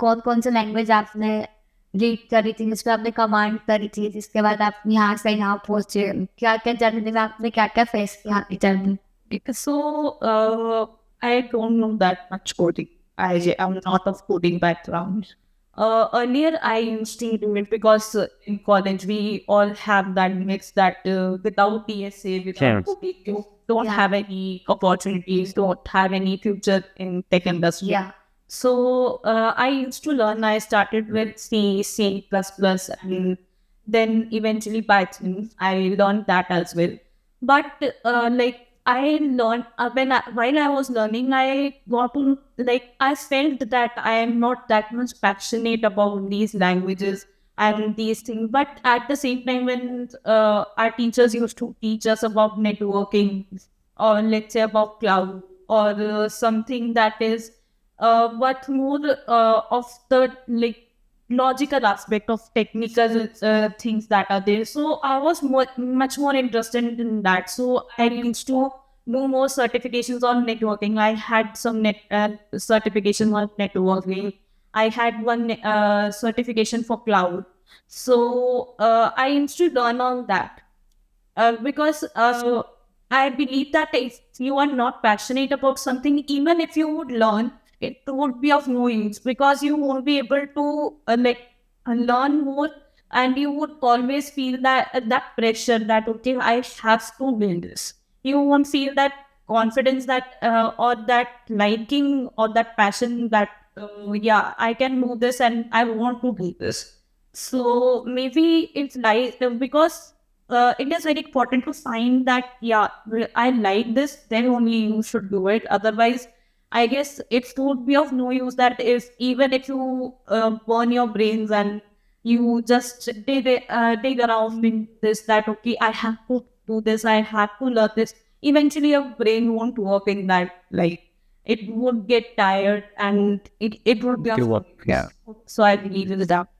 कौन कौन सी लैंग्वेज आपने रीड करी थी, जिसमें आपने कमांड करी थी, जिसके बाद आप यहाँ से यहाँ पहुंचे, क्या क्या जर्नी में आपने क्या क्या फेस किया आपकी journey? So, I don't know that much coding. I am not of coding background. Earlier, I used to do it because in college we all have that mix that without TSA, without coding, you don't have any opportunities, don't have any future in tech industry. Yeah. So I used to learn. I started with C, C++, and then eventually Python. I learned that as well. But like I learned while I was learning, I got to I felt that I am not that much passionate about these languages and these things. But at the same time, when our teachers used to teach us about networking, or let's say about cloud, or something that is what more of the logical aspect of technical things that are there. So I was much more interested in that. So I used to do more certifications on networking. I had some certifications on networking. I had one certification for cloud. So I used to learn on that because I believe that if you are not passionate about something, even if you would learn, it would be of no use because you won't be able to learn more, and you would always feel that that pressure that okay, I have to build this. You won't feel that confidence that or that liking or that passion that yeah, I can do this and I want to do this. So maybe it's like because it is very important to find that yeah, I like this, then only you should do it. Otherwise, I guess it would be of no use that if even if you burn your brains and you just dig around in this that okay, I have to do this, I have to learn this. Eventually, your brain won't work in that. Like it would get tired and it would be of no use. So I believe in that.